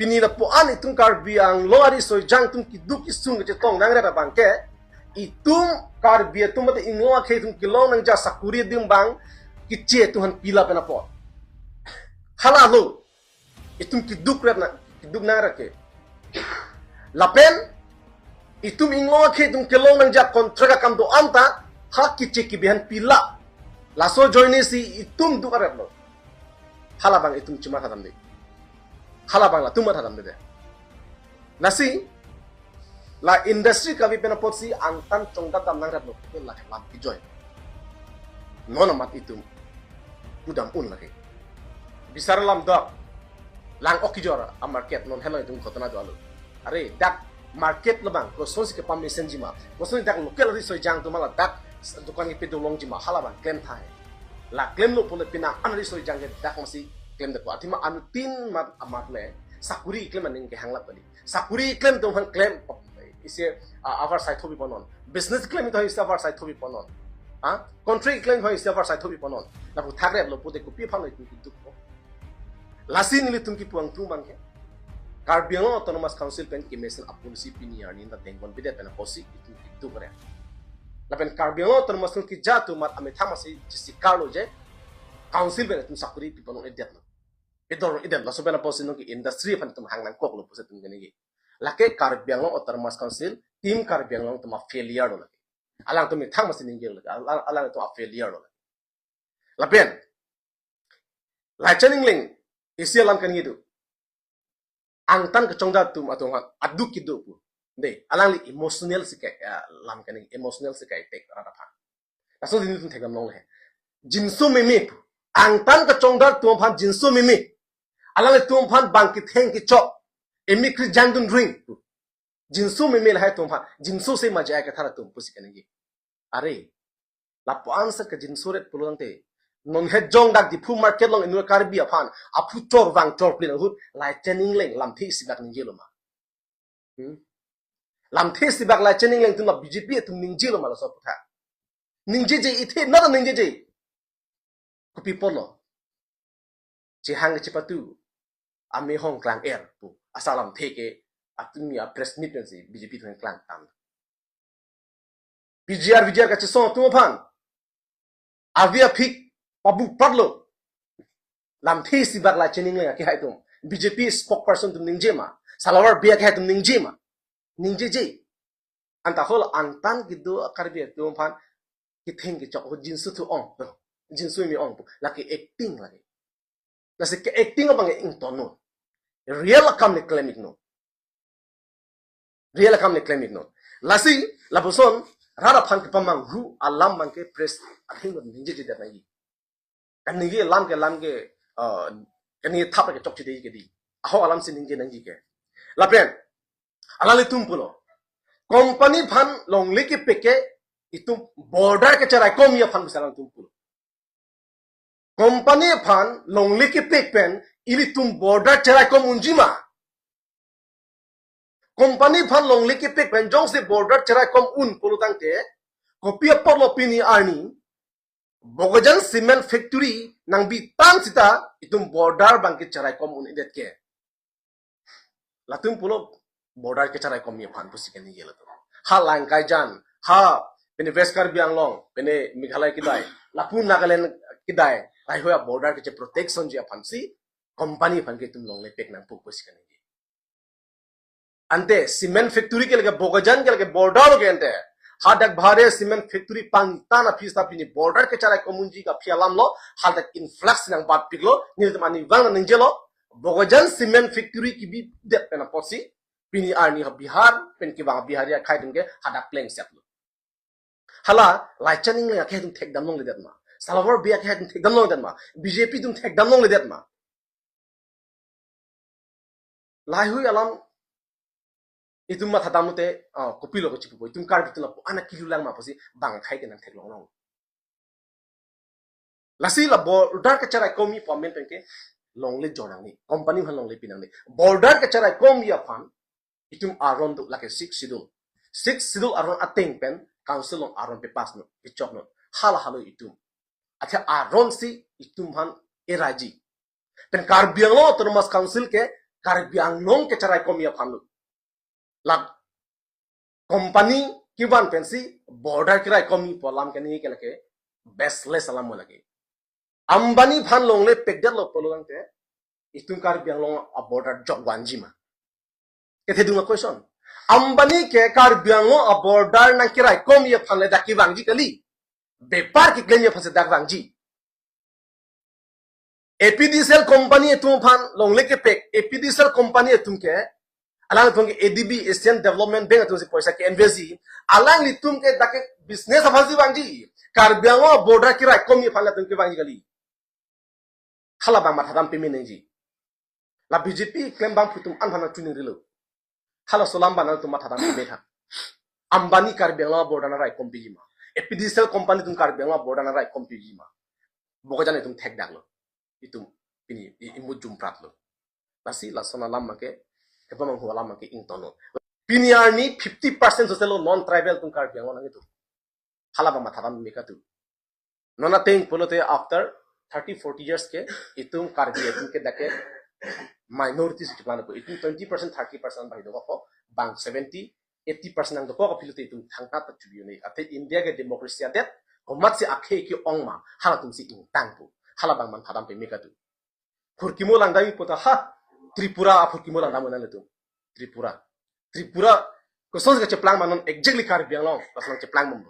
pini da po an itung karbiang lo ari soi jang tum ki duk isung ke tong nang ra bang ke itung karbia tum mate inglo khe tum kilong nang ja sakuri dim bang ki che tu han pila pena po hala lo itung ki duk ra na ki duk nang ra ke lapen itum inglo khe tum kilong nang ja kontra kam do anta ha ki che ki bihan pila laso joine si itum duk arab lo hala bang itum cuma khatam de hala bang la tumma khatam de nasi la industry ka bi pena potsi angtan chongda tam nang rap lo la lam ki joy nona mat itum udam un lagi bisar lam da lang okijora a market non hello itum khotana do alo are dak market lo bang ko sosi ke pam mesen jima ko sosi dak local ri soi jang to mala dak dukan ki pedolong jima hala bang claim thai la claim lo pole pina anri soi jang dak masi claim de ko atima anu tin mat amat le sakuri claim aning ke hangla pali sakuri claim to han claim ise our side thobi ponon business claim to ise our side thobi ponon ha contract claim ho ise our side thobi ponon la bu thagre lo pote ko pi phang le tu ko lasin li tum ki puang tu mang ke Karbiang Autonomous Council pen ki mesen APHLC pini arni da tengkon bidet pen posi itu kare la pen Karbiang Autonomous ki jatu mat ame thamasi jisi karlo je council pen tum sakuri pi ponon edet no edor edet la so pen posi no ki industry pen tum hangnan kok lo posi tum gene gi lake Karbiang Autonomous Council team Karbiang tum failure lo lake alang tum thamasi ninge lo alang tum failure lo la pen la chening ling isialam kan gitu angtan ke chongda tum atong adu kido pu de alang li emotional sikai lam kan emotional sikai tek rada pha aso din tum thegam long le jinsu meme angtan ke chongda tum phan jinsu meme alang li tum phan bang ki theng ki chok emi kri jangdun ring jinsu meme la hai tum phan jinsu se ma jaya ka thara tum pusi kan gi are la po answer ke jinsu ret pulang te non het jong dak di pu market long inu karbi aphan apu tor wang tor plin hu lai chening leng lam thi sibak ning jelo ma lam thi sibak lai chening leng tuma BJP tum ning jelo ma la so putha ning je je ithe na ning je je ku pi polo chi hang chi patu ame hong klang air pu asalam the ke atumi a press meet si BJP thang klang tam BJR ka chi so tu phan avia phik Pabu padlo lam thi sibak la chening le ki hai tum BJP spokesperson tum ningje ma salawar bia ki hai tum ningje ma ningje je anta hol antan gido karbi tum phan ki theng ki chok jinsu tu ong jinsu mi ong la ki acting la ki la se ke acting bang ing tono real kam le claiming no real kam le claiming no la si la boson rara phan ki pamang hu alam man ke press athing ningje je da nai kan ni lam ke kan ni thap ke chok chi de ke di aho alam sin nge nang ke la pen alali tum pulo company phan long le ke peke itum border ke charai kom ya phan bisalang tum pulo company phan long le ke pek pen ili tum border charai kom unjima company phan long le ke pek pen jong se border charai kom un pulo tangte kopia polo pini arni Bogajan cement factory nang bitang sita itum border bangkit carai kom un idet ke latum pulo border ke carai kom ye phan pusi ke ni yelo to ha langkai jan ha pene veskar biang long pene meghalaya kidai lapun nagaland kidai ai hoya border ke protection je phansi company phan ke tum long le pek nang pu pusi ke ni ante cement factory ke lage bogajan ke lage border ke ante hadak bhare cement factory pangtana phista pini border ke charai komunji ka phialam lo hadak influx nang bat piglo ni mani wang nang jelo bogajan cement factory ki bi det pena posi pini arni ha bihar pen ki bang biharia khai dum ke hadak pleng set lo hala lai chaning le ke dum thek dam long le det ma salawar bia ke dum thek dam long det ma BJP dum thek dam long le det ma lai hui alam itum ma thatamute kopilo ko chipu itum kar bitula ana kilulang ma posi bang khai ke nang thek long long lasi la border ka charai komi pament ke long le jonang ni company han long le pinang ni border ka charai komi ya fan itum aron du lake 6 sidul aron ateng pen council long aron pe pas no ichok no hala halo itum acha aron si itum han eraji pen Karbiang Autonomous Council ke karbi ang nong ke carai komia phanlu lak company kiban pensi border kirai komi polam ke ni ke lake baseless salam mo lage ambani phan long le pekdet lo polong te itung karbi ang long a border jog wanji ma ke the dunga question ambani ke karbi ang long a border nang kirai komia phanle da ki wangji kali bepar ki klenya phase dak wangji APHLC company etum phan longle ke pek APHLC company etum ke alang tung ke ADB Asian Development Bank etum se paisa ke investi alang li tum ke dake business afansi bangji karbiango border kirai komi phala tum ke bangji kali hala bang mathadam pemi nengji la BJP claim bang putum anhana tuning rilo hala solam banal tum mathadam pemi tha ambani karbiango border na rai kompi ma APHLC company tum karbiango border na rai kompi ma bokajane tum thek daklo itu ini imut jumprat lo lasi lasana lama ke kebamang huwa lama ke ingtono pini army 50% soselo non tribal tung karbiang orang itu halaba matharam meka tu nona think polote after 30-40 years ke itu karbi itu ke dake minorities itu plan ko itu 20% 30% bai do ko bang 70-80% ang do ko pilote itu thangka ta chubi ni ate india ke democracy adet omat si akhe ki ongma hala tung si ingtang pu hala bang man thadam pe meka tu furkimo lang dami pota ha Tripura furkimo lang damo nan tu Tripura ko sos ga cheplang manon exactly karbiang long pas lang cheplang mum